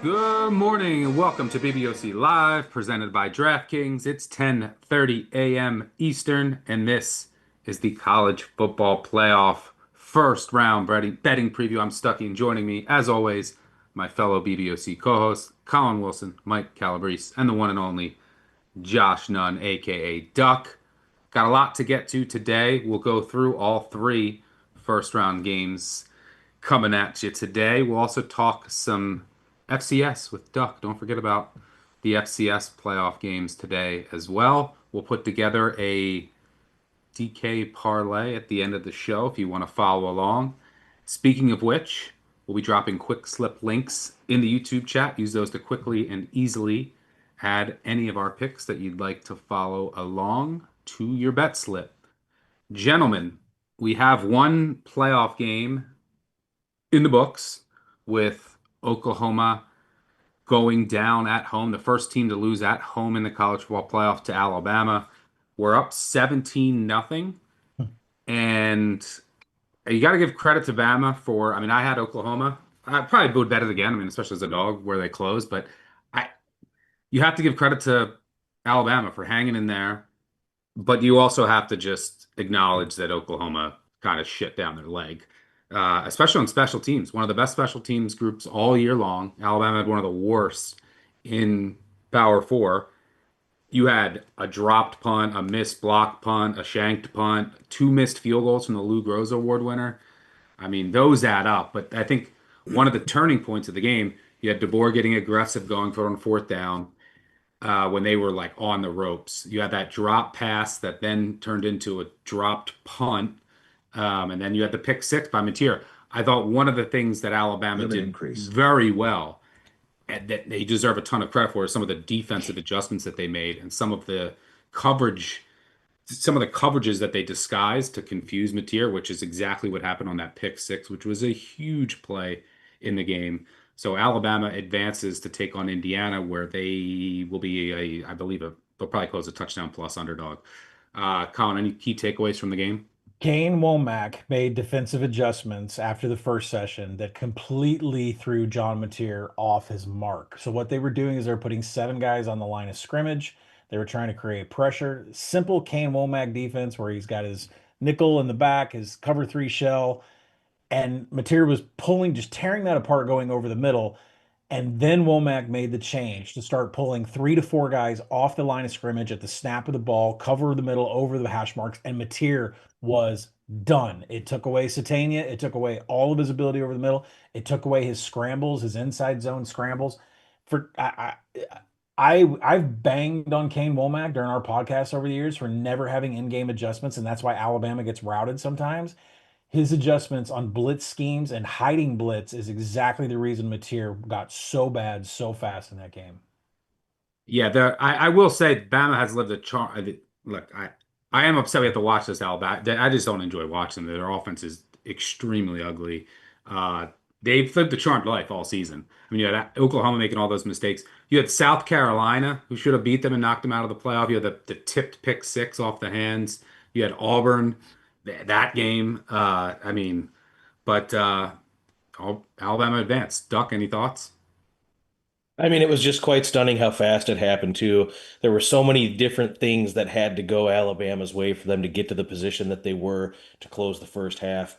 Good morning and welcome to BBOC Live, presented by DraftKings. It's 10:30 a.m. Eastern, and this is the college football playoff first round betting preview. I'm Stuckey, and joining me, as always, my fellow BBOC co-hosts, Collin Wilson, Mike Calabrese, and the one and only Josh Nunn, aka Duck. Got a lot to get to today. We'll go through all three first round games coming at you today. We'll also talk some FCS with Duck. Don't forget about the FCS playoff games today as well. We'll put together a DK parlay at the end of the show if you want to follow along. Speaking of which, we'll be dropping quick slip links in the YouTube chat. Use those to quickly and easily add any of our picks that you'd like to follow along to your bet slip. Gentlemen, we have one playoff game in the books with Oklahoma going down at home, the first team to lose at home in the college football playoff to Alabama. We're up 17-0. And you got to give credit to Bama for, I mean, I had Oklahoma. I probably would bet it again. I mean, especially as a dog where they closed, but I you have to give credit to Alabama for hanging in there. But you also have to just acknowledge that Oklahoma kind of shit down their leg, especially on special teams. One of the best special teams groups all year long. Alabama had one of the worst in Power Four. You had a dropped punt, a missed block punt, a shanked punt, two missed field goals from the Lou Groza Award winner. I mean, those add up. But I think one of the turning points of the game, you had DeBoer getting aggressive going for it on fourth down when they were like on the ropes. You had that drop pass that then turned into a dropped punt, and then you had the pick six by Mateer. I thought one of the things that Alabama Really did increase. very well, and that they deserve a ton of credit for, is some of the defensive adjustments that they made and coverage, some of the coverages that they disguised to confuse Mateer, which is exactly what happened on that pick six, which was a huge play in the game. So Alabama advances to take on Indiana, where they will be I believe, they'll probably close a touchdown plus underdog. Colin, any key takeaways from the game? Kane Womack made defensive adjustments after the first session that completely threw John Mateer off his mark. So what they were doing is they're putting seven guys on the line of scrimmage. They were trying to create pressure. Simple Kane Womack defense where he's got his nickel in the back, his cover three shell, and Mateer was pulling, just tearing that apart, going over the middle. And then Womack made the change to start pulling three to four guys off the line of scrimmage at the snap of the ball, cover the middle over the hash marks, and Mateer was done. It took away Satania. It took away all of his ability over the middle. It took away his scrambles, his inside zone scrambles. For I've banged on Kane Womack during our podcast over the years for never having in-game adjustments, and that's why Alabama gets routed sometimes. His adjustments on blitz schemes and hiding blitz is exactly the reason Mateer got so bad so fast in that game. Yeah, I will say Bama has lived a charm. Look, I am upset we have to watch this Alabama. I just don't enjoy watching them. Their offense is extremely ugly. Uh, they've lived a charmed life all season. I mean, you had Oklahoma making all those mistakes. You had South Carolina, who should have beat them and knocked them out of the playoff. You had the tipped pick six off the hands. You had Auburn, that game. I mean, but Alabama advanced. Duck, any thoughts? I mean, it was just quite stunning how fast it happened, too. There were so many different things that had to go Alabama's way for them to get to the position that they were to close the first half.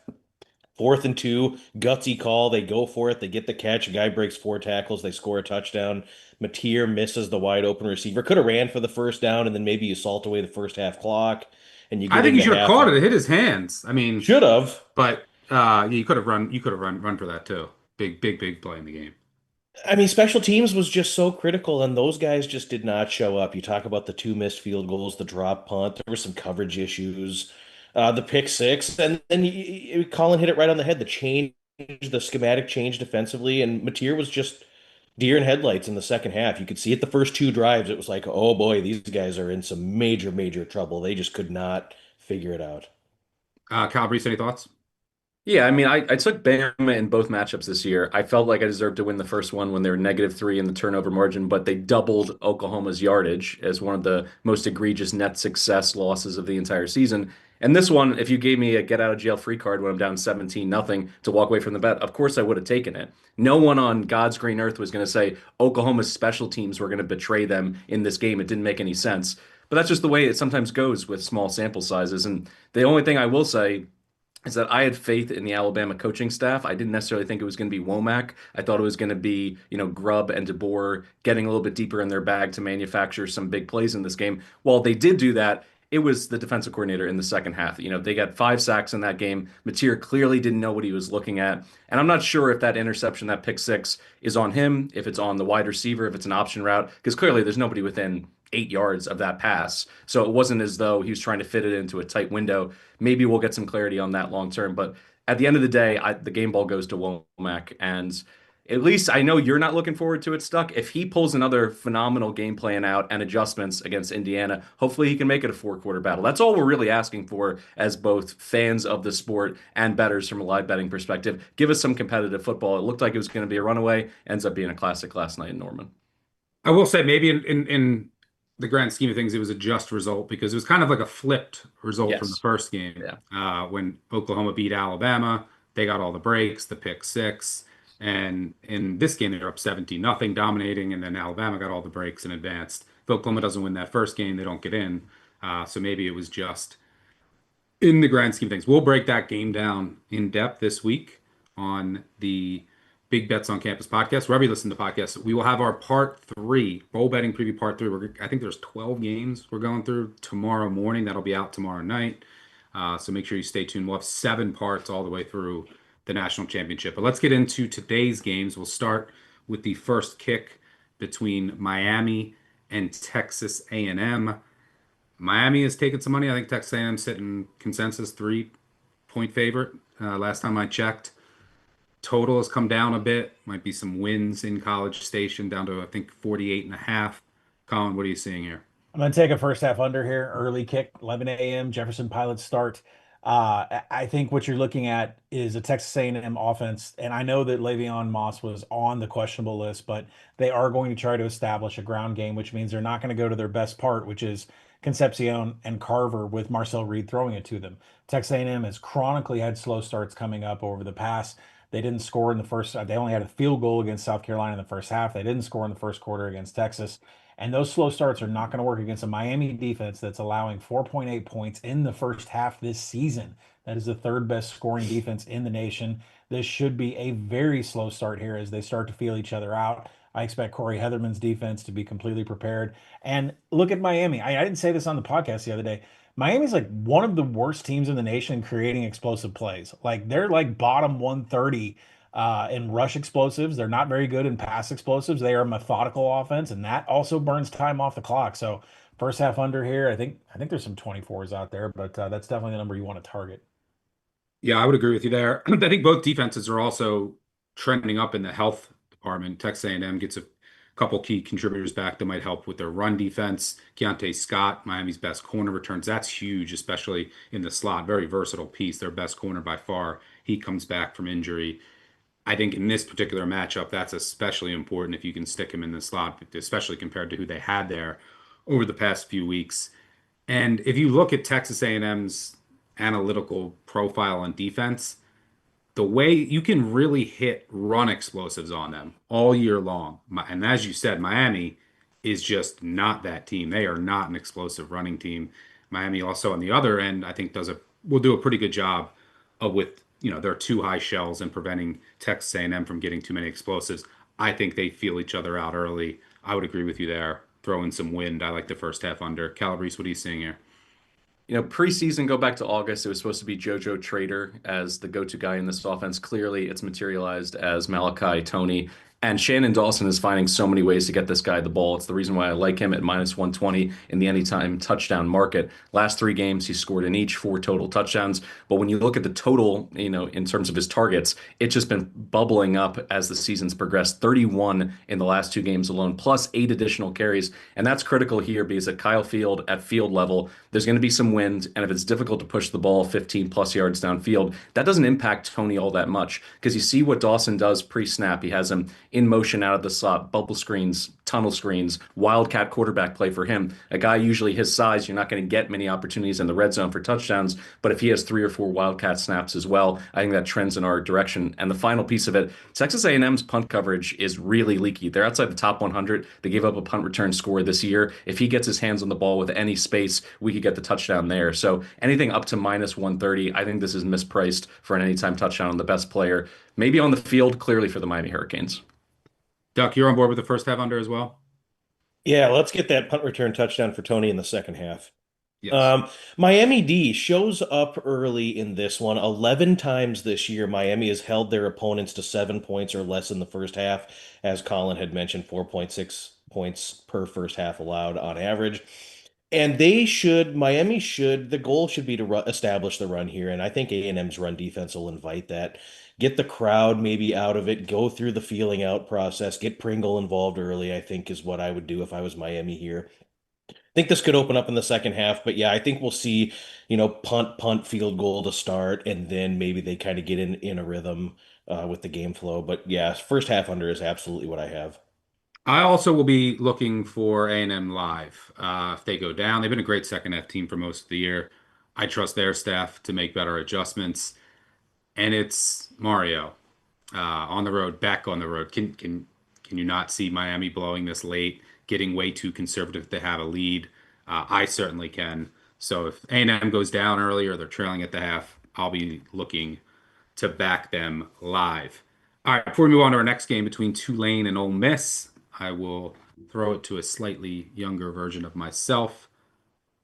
Fourth and two, gutsy call. They go for it. They get the catch. A guy breaks four tackles. They score a touchdown. Mateer misses the wide open receiver. Could have ran for the first down, and then maybe you salt away the first half clock, and you I get think he into should have half. caught it. It hit his hands. I mean, Should have. but yeah, you could have run. You could have run for that too. Big play in the game. I mean, special teams was just so critical, and those guys just did not show up. You talk about the two missed field goals, the drop punt, there were some coverage issues, the pick six, and then Colin hit it right on the head. The schematic change defensively, and Mateer was just deer in headlights in the second half. You could see it the first two drives. It was like, oh boy, these guys are in some major trouble. They just could not figure it out. Calabrese, any thoughts? Yeah, I mean, I took Bama in both matchups this year. I felt like I deserved to win the first one when they were -3 in the turnover margin, but they doubled Oklahoma's yardage as one of the most egregious net success losses of the entire season. And this one, if you gave me a get out of jail free card when I'm down 17 nothing to walk away from the bet, of course I would have taken it. No one on God's green earth was going to say Oklahoma's special teams were going to betray them in this game. It didn't make any sense. But that's just the way it sometimes goes with small sample sizes. And the only thing I will say is that I had faith in the Alabama coaching staff. I didn't necessarily think it was going to be Womack. I thought it was going to be, Grubb and DeBoer getting a little bit deeper in their bag to manufacture some big plays in this game. While they did do that, it was the defensive coordinator in the second half. They got 5 sacks in that game. Mateer clearly didn't know what he was looking at. And I'm not sure if that interception, that pick six, is on him, if it's on the wide receiver, if it's an option route, because clearly there's nobody within 8 yards of that pass. So it wasn't as though he was trying to fit it into a tight window. Maybe we'll get some clarity on that long term. But at the end of the day, the game ball goes to Womack. And at least I know you're not looking forward to it, Stuck. If he pulls another phenomenal game plan out and adjustments against Indiana, hopefully he can make it a 4-quarter battle. That's all we're really asking for as both fans of the sport and bettors from a live betting perspective. Give us some competitive football. It looked like it was going to be a runaway, ends up being a classic last night in Norman. I will say maybe in the grand scheme of things, it was a just result because it was kind of like a flipped result from the Yes. first game. Yeah. When Oklahoma beat Alabama, they got all the breaks, the pick six. And in this game, they're up 17 nothing, dominating, and then Alabama got all the breaks and advanced. If Oklahoma doesn't win that first game, they don't get in. So maybe it was just in the grand scheme of things. We'll break that game down in depth this week on the Big Bets on Campus podcast. Wherever you listen to podcasts, we will have our part three, bowl betting preview part three. I think there's 12 games we're going through tomorrow morning. That'll be out tomorrow night. So make sure you stay tuned. We'll have 7 parts all the way through the national championship. But let's get into today's games. We'll start with the first kick between Miami and Texas A&M. Miami has taken some money. I think Texas A&M sitting consensus 3-point favorite. Last time I checked, total has come down a bit. Might be some wins in College Station down to I think 48.5. Colin, what are you seeing here? I'm going to take a first half under here. Early kick, 11 a.m. Jefferson Pilot start. I think what you're looking at is a Texas A&M offense, and I know that Le'Veon Moss was on the questionable list, but they are going to try to establish a ground game, which means they're not going to go to their best part, which is Concepcion and Carver with Marcel Reed throwing it to them. Texas A&M has chronically had slow starts coming up over the past. They didn't score in the first. They only had a field goal against South Carolina in the first half. They didn't score in the first quarter against Texas. And those slow starts are not going to work against a Miami defense that's allowing 4.8 points in the first half this season. That is the third best scoring defense in the nation. This should be a very slow start here as they start to feel each other out. I expect Corey Heatherman's defense to be completely prepared. And look at Miami. I didn't say this on the podcast the other day. Miami's like one of the worst teams in the nation creating explosive plays. Like they're like bottom 130 in rush explosives. They're not very good in pass explosives. They are a methodical offense, and that also burns time off the clock. So first half under here. I think there's some 24s out there, but that's definitely the number you want to target. Yeah, I would agree with you there. I think both defenses are also trending up in the health department. Texas A&M gets a couple key contributors back that might help with their run defense. Keontae Scott, Miami's best corner, returns. That's huge, especially in the slot. Very versatile piece. Their best corner by far. He comes back from injury. I think in this particular matchup, that's especially important if you can stick him in the slot, especially compared to who they had there over the past few weeks. And if you look at Texas A&M's analytical profile on defense, the way you can really hit run explosives on them all year long. And as you said, Miami is just not that team. They are not an explosive running team. Miami also on the other end, I think will do a pretty good job of with their two high shells and preventing Texas A&M from getting too many explosives. I think they feel each other out early. I would agree with you there. Throw in some wind. I like the first half under. Calabrese, what are you seeing here? Preseason, go back to August, it was supposed to be JoJo Trader as the go-to guy in this offense. Clearly, it's materialized as Malachi Tony. And Shannon Dawson is finding so many ways to get this guy the ball. It's the reason why I like him at minus 120 in the anytime touchdown market. Last 3 games, he scored in each 4 total touchdowns. But when you look at the total, in terms of his targets, it's just been bubbling up as the season's progressed. 31 in the last 2 games alone, plus 8 additional carries. And that's critical here because at Kyle Field, at field level, there's going to be some wind. And if it's difficult to push the ball 15 plus yards downfield, that doesn't impact Tony all that much because you see what Dawson does pre-snap. He has him in motion out of the slot, bubble screens tunnel screens, wildcat quarterback play for him. A guy usually his size, you're not going to get many opportunities in the red zone for touchdowns, but if he has 3 or 4 wildcat snaps as well, I think that trends in our direction. And the final piece of it, Texas A&M's punt coverage is really leaky. They're outside the top 100. They gave up a punt return score this year. If he gets his hands on the ball with any space, we could get the touchdown there. So anything up to minus 130, I think this is mispriced for an anytime touchdown on the best player, maybe on the field, clearly for the Miami Hurricanes. Duck, you're on board with the first half under as well? Yeah, let's get that punt return touchdown for Tony in the second half. Yes. Um, Miami D shows up early in this one. 11 times this year, Miami has held their opponents to 7 points or less in the first half. As Colin had mentioned, 4.6 points per first half allowed on average. And Miami should, the goal should be to establish the run here. And I think A&M's run defense will invite that. Get the crowd maybe out of it, go through the feeling out process, get Pringle involved early, I think is what I would do if I was Miami here. Think this could open up in the second half, but yeah, I think we'll see, punt, field goal to start, and then maybe they kind of get in a rhythm with the game flow. But yeah, first half under is absolutely what I have. I also will be looking for A&M live. If they go down, they've been a great second half team for most of the year. I trust their staff to make better adjustments. And it's Mario on the road, back on the road. Can you not see Miami blowing this late, getting way too conservative to have a lead? I certainly can. So if A&M goes down early or they're trailing at the half, I'll be looking to back them live. All right, before we move on to our next game between Tulane and Ole Miss, I will throw it to a slightly younger version of myself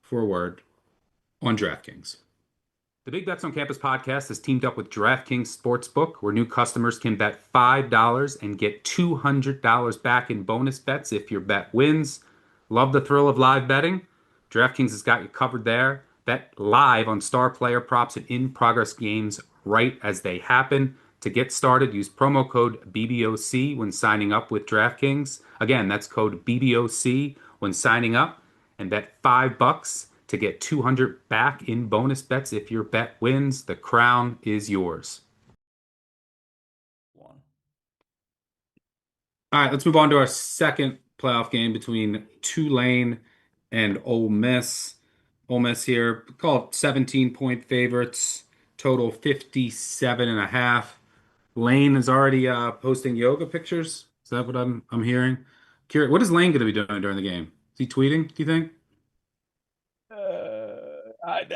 for a word on DraftKings. The Big Bets on Campus podcast has teamed up with DraftKings Sportsbook, where new customers can bet $5 and get $200 back in bonus bets if your bet wins. Love the thrill of live betting? DraftKings has got you covered there. Bet live on star player props and in-progress games right as they happen. To get started, use promo code BBOC when signing up with DraftKings. Again, that's code BBOC when signing up, and bet $5 to get 200 back in bonus bets if your bet wins. The crown is yours. All right, let's move on to our second playoff game between Tulane and Ole Miss. Ole Miss here, call it 17-point favorites, total 57 and a half. Lane is already posting yoga pictures. Is that what I'm hearing? Curious, what is Lane going to be doing during the game? Is he tweeting, do you think?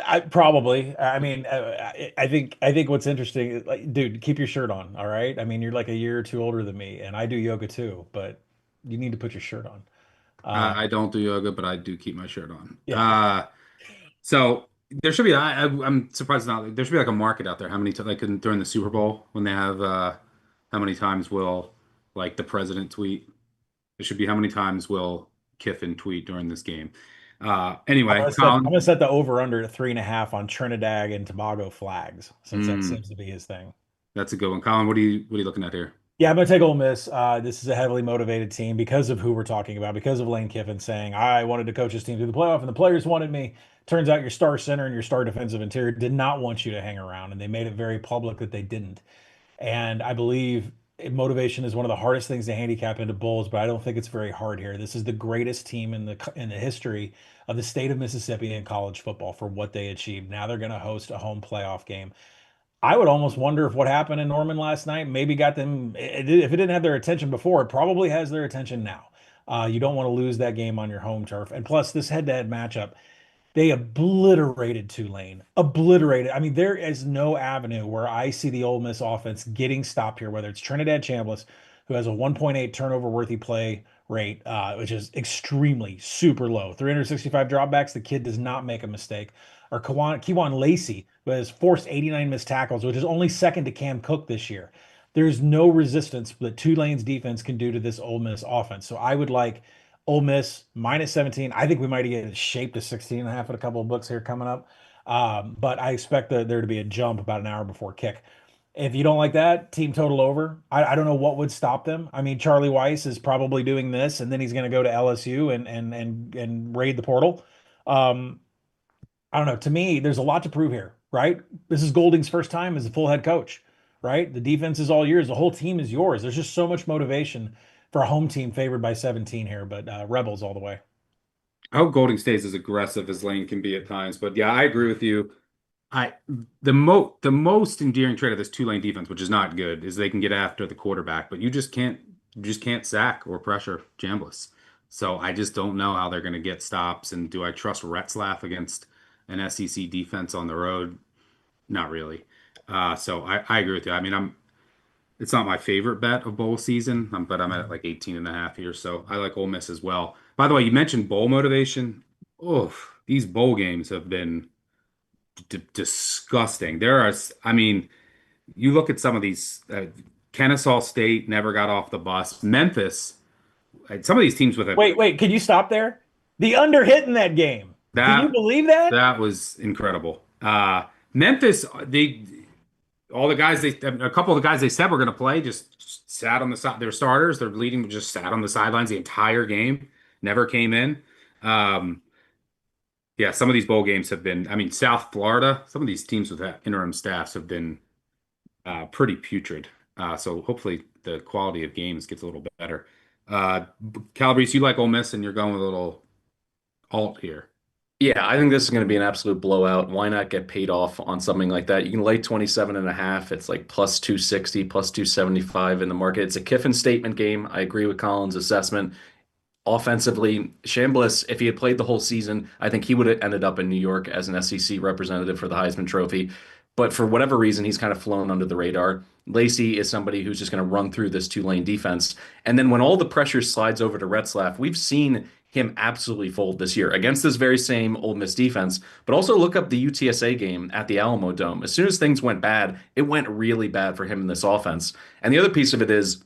I probably. I mean, I think what's interesting is like, dude, keep your shirt on. All right. I mean, you're like a year or two older than me, and I do yoga too, but you need to put your shirt on. I don't do yoga, but I do keep my shirt on. Yeah. So there should be. I'm surprised not. There should be like a market out there. How many like during the Super Bowl when they have how many times will like the president tweet? It should be how many times will Kiffin tweet during this game. Anyway, I'm Colin, gonna set the over under at 3.5 on Trinidad and Tobago flags, since that mm, seems to be his thing. that's a good one. Colin, what are you looking at here? Yeah, I'm gonna take Ole Miss. This is a heavily motivated team because of who we're talking about, because of Lane Kiffin saying, I wanted to coach this team to the playoff and the players wanted me. Turns out your star center and your star defensive interior did not want you to hang around, and they made it very public that they didn't. And I believe motivation is one of the hardest things to handicap into bowls, but I don't think it's very hard here. This is the greatest team in the history of the state of Mississippi in college football for what they achieved. Now they're going to host a home playoff game. I would almost wonder if what happened in Norman last night maybe got them, if it didn't have their attention before, it probably has their attention now. You don't want to lose that game on your home turf. And plus, this head-to-head matchup, they obliterated Tulane. Obliterated. I mean, there is no avenue where I see the Ole Miss offense getting stopped here, whether it's Trinidad Chambliss, who has a 1.8 turnover worthy play rate, which is extremely super low. 365 dropbacks. The kid does not make a mistake. Or Kiwan Lacey, who has forced 89 missed tackles, which is only second to Cam Cook this year. There's no resistance that Tulane's defense can do to this Ole Miss offense. So I would like Ole Miss minus 17. I think we might get it shaped to 16 and a half at a couple of books here coming up. But I expect there to be a jump about an hour before kick. If you don't like that, team total over. I don't know what would stop them. I mean, Charlie Weiss is probably doing this, and then he's going to go to LSU and raid the portal. Um, I don't know. To me, there's a lot to prove here, right? This is Golding's first time as a full head coach, right? The defense is all yours. The whole team is yours. There's just so much motivation for a home team favored by 17 here, but Rebels all the way. I hope Golding stays as aggressive as Lane can be at times. But yeah, I agree with you. I the most endearing trait of this two-lane defense, which is not good, is they can get after the quarterback, but you just can't sack or pressure Chambliss. So I just don't know how they're going to get stops. And do I trust Retzlaff against an SEC defense on the road? Not really. So I agree with you. I mean, it's not my favorite bet of bowl season, but I'm at like 18 and a half here. So I like Ole Miss as well. By the way, you mentioned bowl motivation. Oof, these bowl games have been d disgusting. I mean, you look at some of these. Kennesaw State never got off the bus. Memphis, some of these teams with a Wait, can you stop there? The under hit in that game. Can you that believe that? that was incredible. Memphis, all the guys a couple of the guys they said were going to play just sat on the side. Their starters, their leading just sat on the sidelines the entire game, never came in. Um, yeah, some of these bowl games have been. I mean, South Florida, some of these teams with that interim staffs have been pretty putrid. So hopefully the quality of games gets a little bit better. Calabrese, you like Ole Miss, and you're going with a little alt here. Yeah, I think this is going to be an absolute blowout. Why not get paid off on something like that? You can lay 27 and a half. It's like plus 260, plus 275 in the market. It's a Kiffin statement game. I agree with Colin's assessment. Offensively, Chambliss, if he had played the whole season, I think he would have ended up in New York as an SEC representative for the Heisman Trophy. But for whatever reason, he's kind of flown under the radar. Lacey is somebody who's just going to run through this two-lane defense. And then when all the pressure slides over to Retzlaff, we've seen him absolutely fold this year against this very same Ole Miss defense. But also look up the UTSA game at the Alamo Dome. As soon as things went bad, it went really bad for him in this offense. And the other piece of it is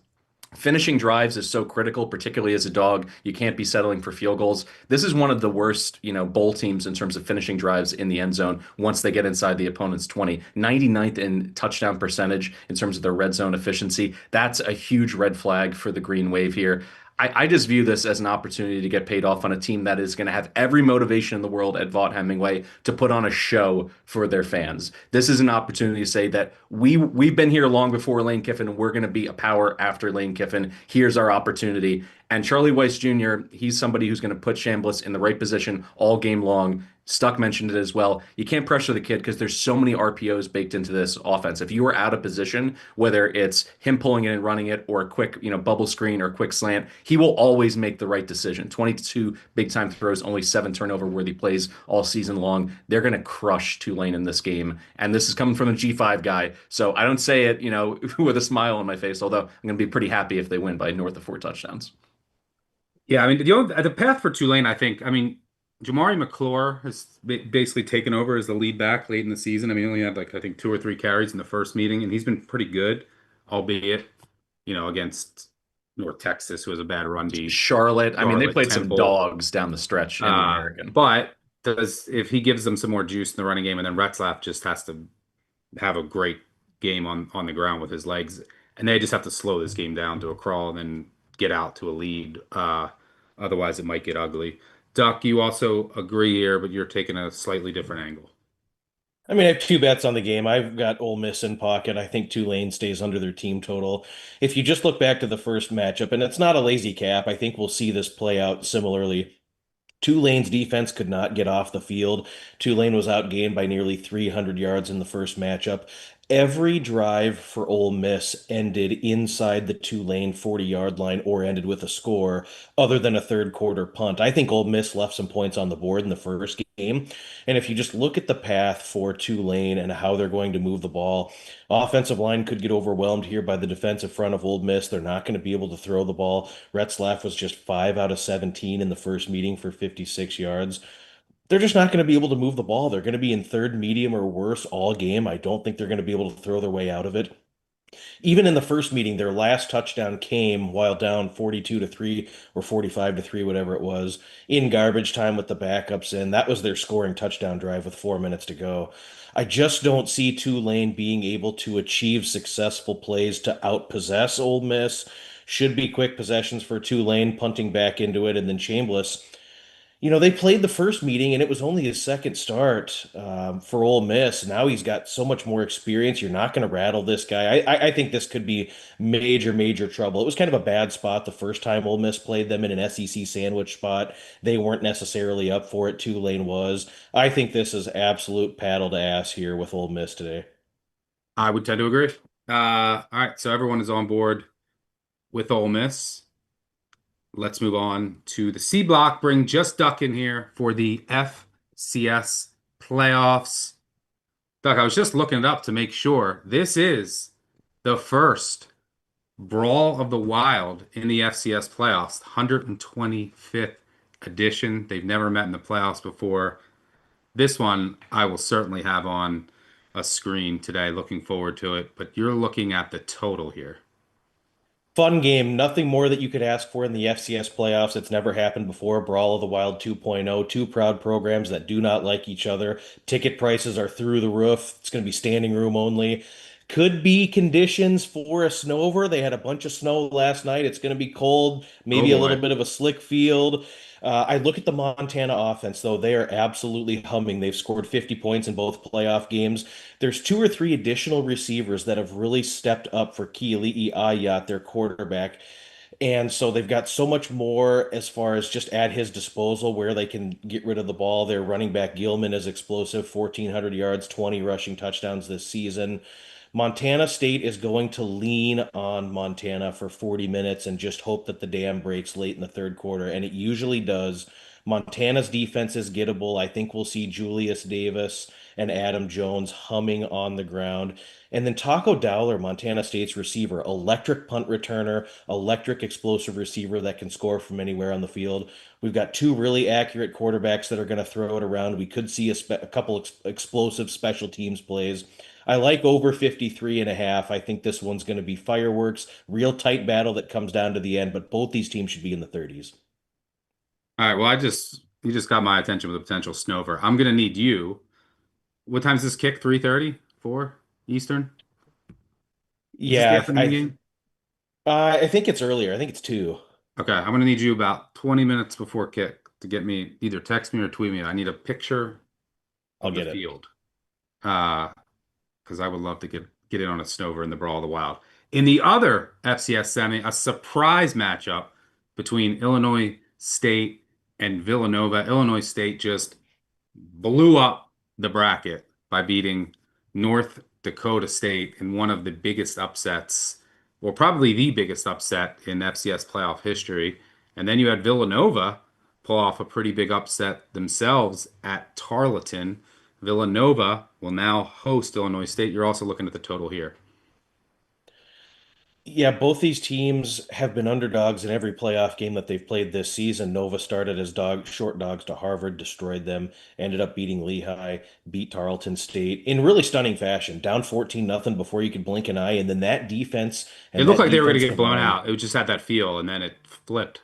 finishing drives is so critical, particularly as a dog. You can't be settling for field goals. This is one of the worst, bowl teams in terms of finishing drives in the end zone once they get inside the opponent's 20. 99th in touchdown percentage in terms of their red zone efficiency. That's a huge red flag for the Green Wave here. I just view this as an opportunity to get paid off on a team that is going to have every motivation in the world at Vaught Hemingway to put on a show for their fans. This is an opportunity to say that we've been here long before Lane Kiffin, and we're going to be a power after Lane Kiffin. Here's our opportunity. And Charlie Weiss Jr., he's somebody who's going to put Chambliss in the right position all game long. Stuck mentioned it as well. You can't pressure the kid because there's so many RPOs baked into this offense. If you are out of position, whether it's him pulling it and running it or a quick, bubble screen or quick slant, he will always make the right decision. 22 big time throws, only 7 turnover worthy plays all season long. They're going to crush Tulane in this game. And this is coming from a G5 guy. So I don't say it, with a smile on my face, although I'm going to be pretty happy if they win by north of 4 touchdowns. Yeah, I mean, the path for Tulane, I think, I mean, Jamari McClure has basically taken over as the lead back late in the season. I mean, he only had like, I think, 2 or 3 carries in the first meeting, and he's been pretty good, albeit, against North Texas, who has a bad run D. Charlotte, I mean, they Charlotte, played some Temple. dogs down the stretch in the American. But if he gives them some more juice in the running game, and then Retzlaff just has to have a great game on the ground with his legs, and they just have to slow this game down to a crawl and then get out to a lead. Otherwise, it might get ugly. Duck, you also agree here, but you're taking a slightly different angle. I mean, I have 2 bets on the game. I've got Ole Miss in pocket. I think Tulane stays under their team total. If you just look back to the first matchup, and it's not a lazy cap, I think we'll see this play out similarly. Tulane's defense could not get off the field. Tulane was outgained by nearly 300 yards in the first matchup. Every drive for Ole Miss ended inside the Tulane 40-yard line or ended with a score other than a third quarter punt. I think Ole Miss left some points on the board in the first game. And if you just look at the path for Tulane and how they're going to move the ball, offensive line could get overwhelmed here by the defensive front of Ole Miss. They're not going to be able to throw the ball. Retzlaff was just 5 out of 17 in the first meeting for 56 yards. They're just not going to be able to move the ball. They're going to be in third medium or worse all game. I don't think they're going to be able to throw their way out of it. Even in the first meeting, their last touchdown came while down 42-3 or 45-3, whatever it was, in garbage time with the backups in. That was their scoring touchdown drive with 4 minutes to go. I just don't see Tulane being able to achieve successful plays to outpossess Ole Miss. Should be quick possessions for Tulane, punting back into it, and then Chambliss. They played the first meeting and it was only his second start for Ole Miss. Now he's got so much more experience. You're not going to rattle this guy. I think this could be major, major trouble. It was kind of a bad spot the first time Ole Miss played them in an SEC sandwich spot. They weren't necessarily up for it. Tulane was. I think this is absolute paddle to ass here with Ole Miss today. I would tend to agree. All right, so everyone is on board with Ole Miss. Let's move on to the C block. Bring just Duck in here for the FCS playoffs. Duck, I was just looking it up to make sure. This is the first Brawl of the Wild in the FCS playoffs, 125th edition. They've never met in the playoffs before. This one I will certainly have on a screen today. Looking forward to it. But you're looking at the total here. Fun game. Nothing more that you could ask for in the FCS playoffs. It's never happened before. Brawl of the Wild 2.0. Two proud programs that do not like each other. Ticket prices are through the roof. It's going to be standing room only. Could be conditions for a snover. They had a bunch of snow last night. It's going to be cold, Oh maybe a little boy. bit of a slick field. I look at the Montana offense, though. They are absolutely humming. They've scored 50 points in both playoff games. There's two or three additional receivers that have really stepped up for Kieli'i Ayat, their quarterback. And so they've got so much more as far as just at his disposal where they can get rid of the ball. Their running back Gilman is explosive, 1,400 yards, 20 rushing touchdowns this season. Montana State is going to lean on Montana for 40 minutes and just hope that the dam breaks late in the third quarter. And it usually does. Montana's defense is gettable. I think we'll see Julius Davis and Adam Jones humming on the ground. And then Taco Dowler, Montana State's receiver, electric punt returner, electric explosive receiver that can score from anywhere on the field. We've got two really accurate quarterbacks that are going to throw it around. We could see a couple explosive special teams plays. I like over 53 and a half. I think this one's going to be fireworks, real tight battle that comes down to the end, but both these teams should be in the 30s. All right, well, you just got my attention with a potential snover. I'm gonna need you. What time's this kick? 3:30? 4 Eastern? Is this the Yeah, afternoon game? I think it's earlier. I think it's two. Okay, I'm gonna need you about 20 minutes before kick to get me either text me or tweet me. I need a picture I'll of the get it. field. Uh, because I would love to get in on a Snover in the Brawl of the Wild. In the other FCS semi, a surprise matchup between Illinois State and Villanova. Illinois State just blew up the bracket by beating North Dakota State in one of the biggest upsets, or probably the biggest upset in FCS playoff history. And then you had Villanova pull off a pretty big upset themselves at Tarleton. Villanova will now host Illinois State. You're also looking at the total here. Yeah, both these teams have been underdogs in every playoff game that they've played this season. Nova started as short dogs to Harvard, destroyed them, ended up beating Lehigh, beat Tarleton State in really stunning fashion, down 14 nothing before you could blink an eye. And then that defense It and looked that like they were going to get defensive blown line. out. It just had that feel, and then it flipped.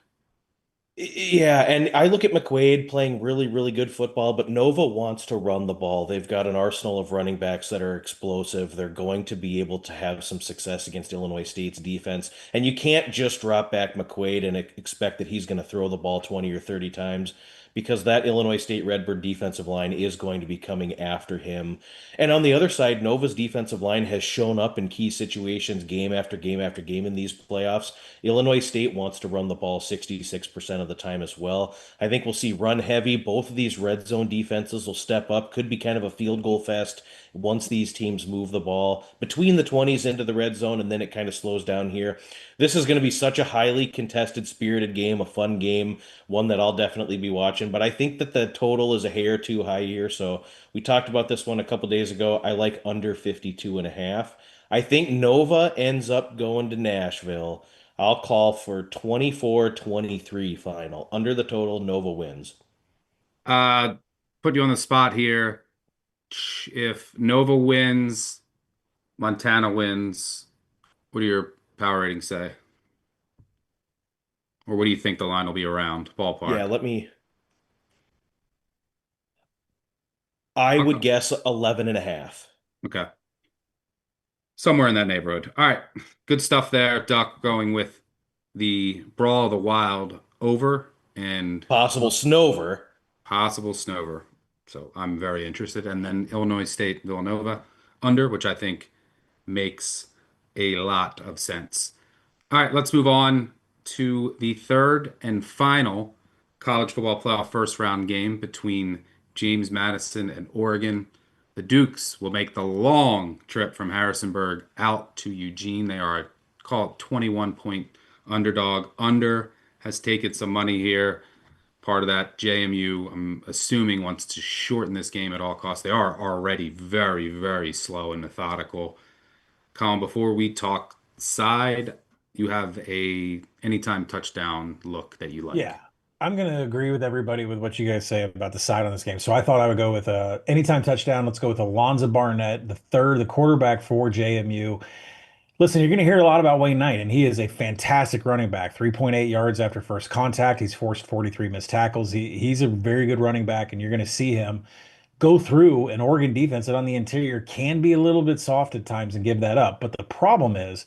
Yeah, and I look at McQuaid playing really, really good football, but Nova wants to run the ball. They've got an arsenal of running backs that are explosive. They're going to be able to have some success against Illinois State's defense. And you can't just drop back McQuaid and expect that he's going to throw the ball 20 or 30 times because that Illinois State Redbird defensive line is going to be coming after him. And on the other side, Nova's defensive line has shown up in key situations game after game after game in these playoffs. Illinois State wants to run the ball 66% of the time as well. I think we'll see run heavy. Both of these red zone defenses will step up. Could be kind of a field goal fest once these teams move the ball between the 20s into the red zone, and then it kind of slows down here. This is going to be such a highly contested, spirited game, a fun game, one that I'll definitely be watching. But I think that the total is a hair too high here. So we talked about this one a couple days ago. I like under 52 and a half. I think Nova ends up going to Nashville. I'll call for 24-23 final. Under the total, Nova wins. Uh, put you on the spot here. If Nova wins, Montana wins, what do your power ratings say? Or what do you think the line will be around? Yeah, Ballpark. I Okay. would guess 11 and a half. Okay. Somewhere in that neighborhood. All right. Good stuff there. Duck going with the Brawl of the Wild over and Possible Snover. possible snover. So I'm very interested. And then Illinois State, Villanova under, which I think makes a lot of sense. All right, let's move on to the third and final college football playoff first round game between James Madison and Oregon. The Dukes will make the long trip from Harrisonburg out to Eugene. They are called 21-point underdog. Under has taken some money here. Part of that, JMU, I'm assuming, wants to shorten this game at all costs. They are already very, very slow and methodical. Colin, before we talk side, you have a anytime touchdown look that you Yeah, like. I'm going to agree with everybody with what you guys say about the side on this game. So I thought I would go with a anytime touchdown. Let's go with Alonzo Barnett, the quarterback for JMU. Listen, you're going to hear a lot about Wayne Knight, and he is a fantastic running back. 3.8 yards after first contact. He's forced 43 missed tackles. He's a very good running back, and you're going to see him go through an Oregon defense that on the interior can be a little bit soft at times and give that up. But the problem is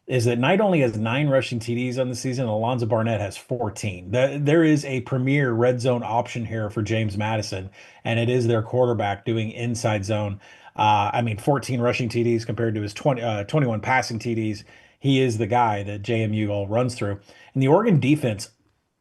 that Knight only has 9 rushing TDs on the season. Alonzo Barnett has 14. There is a premier red zone option here for James Madison, and it is their quarterback doing inside zone. I mean, 14 rushing TDs compared to his 21 passing TDs. He is the guy that JMU all runs through. And the Oregon defense,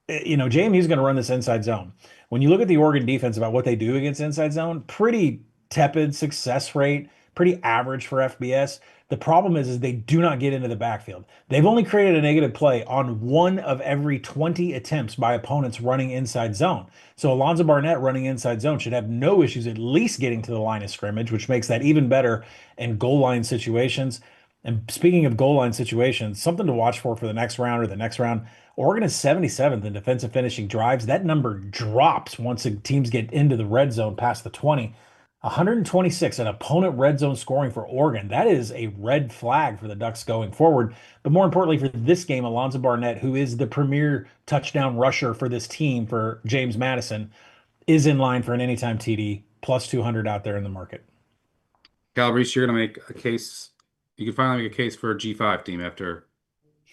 JMU is going to run this inside zone. When you look at the Oregon defense about what they do against inside zone, pretty tepid success rate, pretty average for FBS. The problem is they do not get into the backfield. They've only created a negative play on one of every 20 attempts by opponents running inside zone. So Alonzo Barnett running inside zone should have no issues at least getting to the line of scrimmage, which makes that even better in goal line situations. And speaking of goal line situations, something to watch for the next round or the next round. Oregon is 77th in defensive finishing drives. That number drops once the teams get into the red zone past the 20. 126 an opponent red zone scoring for Oregon. That is a red flag for the Ducks going forward. But more importantly for this game, Alonzo Barnett, who is the premier touchdown rusher for this team for James Madison, is in line for an anytime TD plus 200 out there in the market. Cal Reese, you're going to make a case. You can finally make a case for a G5 team after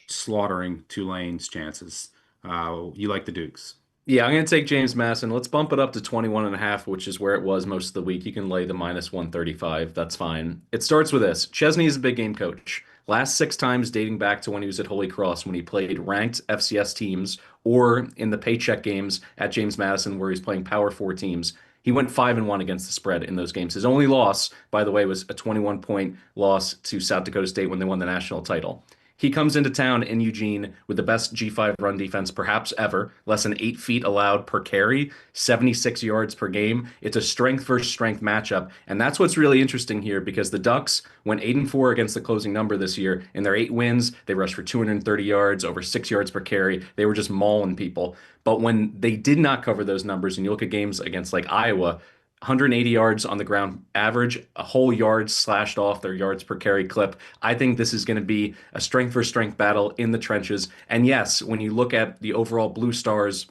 slaughtering Tulane's chances. You like the Dukes. Yeah, I'm going to take James Madison. Let's bump it up to 21.5, which is where it was most of the week. You can lay the minus 135. That's fine. It starts with this. Chesney is a big game coach. Last 6 times dating back to when he was at Holy Cross, when he played ranked FCS teams, or in the paycheck games at James Madison, where he's playing Power 4 teams. He went 5-1 against the spread in those games. His only loss, by the way, was a 21-point loss to South Dakota State when they won the national title. He comes into town in Eugene with the best G5 run defense perhaps ever, less than 8 feet allowed per carry, 76 yards per game. It's a strength versus strength matchup. And that's what's really interesting here because the Ducks went 8-4 against the closing number this year. In their 8 wins, they rushed for 230 yards, over 6 yards per carry. They were just mauling people. But when they did not cover those numbers, and you look at games against like Iowa, 180 yards on the ground average, a whole yard slashed off their yards per carry clip. I think this is going to be a strength for strength battle in the trenches. And yes, when you look at the overall Blue Stars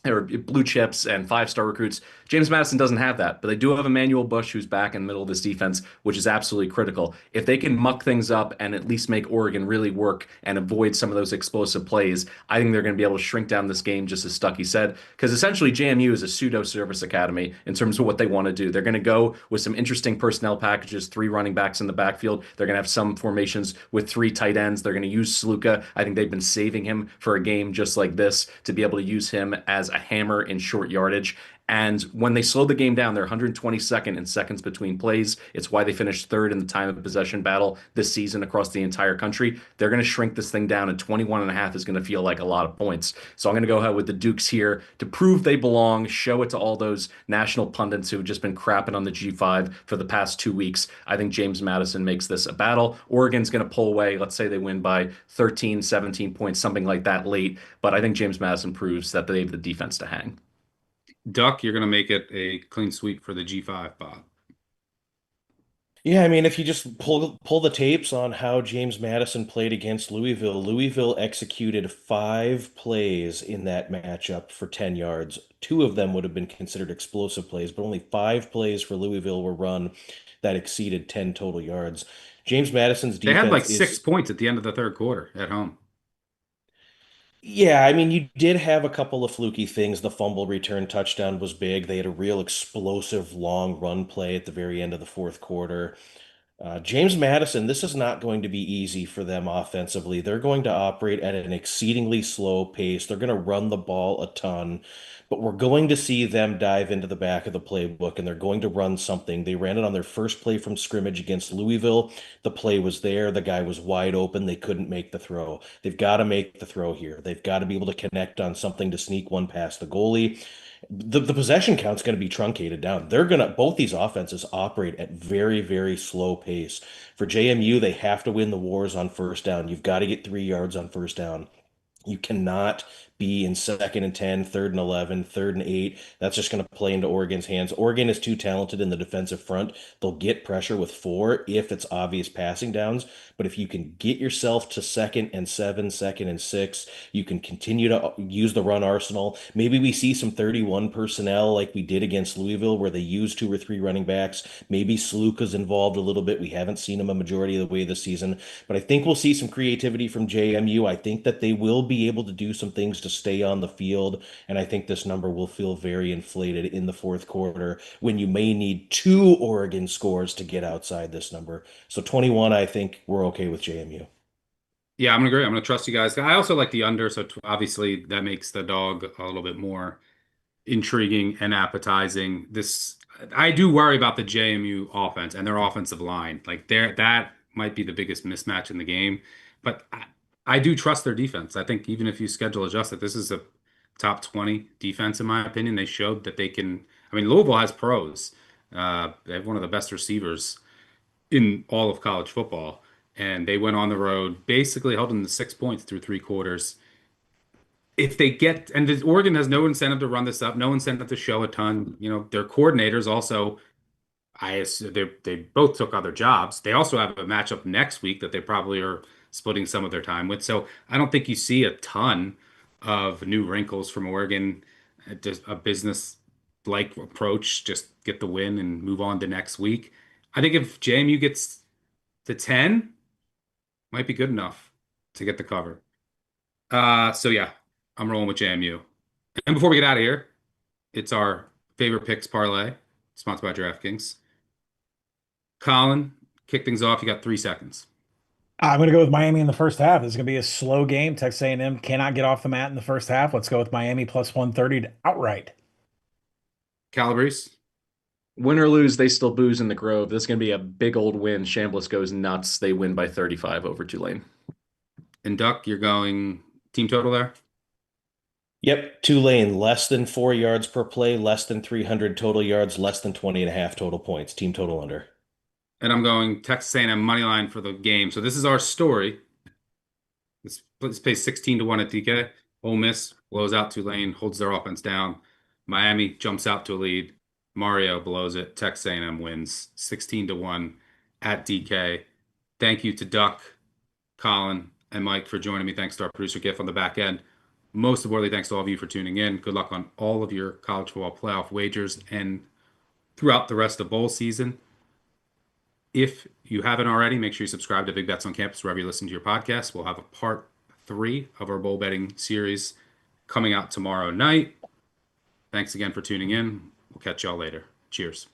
or blue chips and 5-star recruits. James Madison doesn't have that, but they do have Emmanuel Bush who's back in the middle of this defense, which is absolutely critical. If they can muck things up and at least make Oregon really work and avoid some of those explosive plays, I think they're going to be able to shrink down this game, just as Stuckey said, because essentially JMU is a pseudo service academy in terms of what they want to do. They're going to go with some interesting personnel packages, 3 running backs in the backfield. They're going to have some formations with 3 tight ends. They're going to use Sluka. I think they've been saving him for a game just like this to be able to use him as a hammer in short yardage. And when they slow the game down, they're 122nd in seconds between plays. It's why they finished third in the time of possession battle this season across the entire country. They're going to shrink this thing down, and 21.5 is going to feel like a lot of points. So I'm going to go ahead with the Dukes here to prove they belong, show it to all those national pundits who have just been crapping on the G5 for the past 2 weeks. I think James Madison makes this a battle. Oregon's going to pull away. Let's say they win by 13, 17 points, something like that late. But I think James Madison proves that they have the defense to hang. Duck, you're going to make it a clean sweep for the G5, Bob. Yeah, I mean, if you just pull the tapes on how James Madison played against Louisville, Louisville executed 5 plays in that matchup for 10 yards. 2 of them would have been considered explosive plays, but only 5 plays for Louisville were run that exceeded 10 total yards. James Madison's They had defense like 6 is points at the end of the third quarter at home. Yeah, I mean, you did have a couple of fluky things. The fumble return touchdown was big. They had a real explosive long run play at the very end of the fourth quarter. James Madison, this is not going to be easy for them offensively. They're going to operate at an exceedingly slow pace. They're going to run the ball a ton, but we're going to see them dive into the back of the playbook and they're going to run something. They ran it on their first play from scrimmage against Louisville. The play was there. The guy was wide open. They couldn't make the throw. They've got to make the throw here. They've got to be able to connect on something to sneak one past the goalie. The possession count's going to be truncated down. They're going to both these offenses operate at very, very slow pace. For JMU, they have to win the wars on first down. You've got to get 3 yards on first down. You cannot be in second and 10, third and 11, third and 8. That's just going to play into Oregon's hands. Oregon is too talented in the defensive front. They'll get pressure with 4 if it's obvious passing downs. But if you can get yourself to second and 7, second and 6, you can continue to use the run arsenal. Maybe we see some 31 personnel like we did against Louisville where they use 2 or 3 running backs. Maybe Sluka's involved a little bit. We haven't seen him a majority of the way this season. But I think we'll see some creativity from JMU. I think that they will be able to do some things to stay on the field. And I think this number will feel very inflated in the fourth quarter when you may need 2 Oregon scores to get outside this number. So 21, I think we're okay with JMU. Yeah, I'm gonna agree. I'm gonna trust you guys. I also like the under, so obviously that makes the dog a little bit more intriguing and appetizing. This I do worry about the JMU offense and their offensive line. Like there, that might be the biggest mismatch in the game. But I do trust their defense. I think even if you schedule adjust it, this is a top 20 defense in my opinion. They showed that they can. I mean, Louisville has pros. They have one of the best receivers in all of college football, and they went on the road, basically held them to 6 points through 3 quarters. If they get, and Oregon has no incentive to run this up, no incentive to show a ton. You know, their coordinators also, they both took other jobs. They also have a matchup next week that they probably are splitting some of their time with. So I don't think you see a ton of new wrinkles from Oregon. Just a business like approach, just get the win and move on to next week. I think if JMU gets to 10, might be good enough to get the cover. So yeah, I'm rolling with JMU. And before we get out of here, it's our favorite picks parlay, sponsored by DraftKings. Colin, kick things off. You got 3 seconds. I'm going to go with Miami in the first half. This is going to be a slow game. Texas A&M cannot get off the mat in the first half. Let's go with Miami plus 130 to outright. Calabrese Win or lose, they still booze in the Grove. This is going to be a big old win. Chambliss goes nuts. They win by 35 over Tulane. and Duck, you're going team total there. Yep, Tulane, less than 4 yards per play, less than 300 total yards, less than 20 and a half total points. Team total under. And I'm going Texas A&M money line for the game. So this is our story. This pays 16 to 1 at DK. Ole Miss blows out Tulane, holds their offense down. Miami jumps out to a lead. Mario blows it. Texas A&M wins 16 to 1 at DK. Thank you to Duck, Colin, and Mike for joining me. Thanks to our producer Giff on the back end. Most importantly, thanks to all of you for tuning in. Good luck on all of your college football playoff wagers and throughout the rest of bowl season. If you haven't already, make sure you subscribe to Big Bets on Campus wherever you listen to your podcast. We'll have a part 3 of our bowl betting series coming out tomorrow night. Thanks again for tuning in. We'll catch y'all later. Cheers.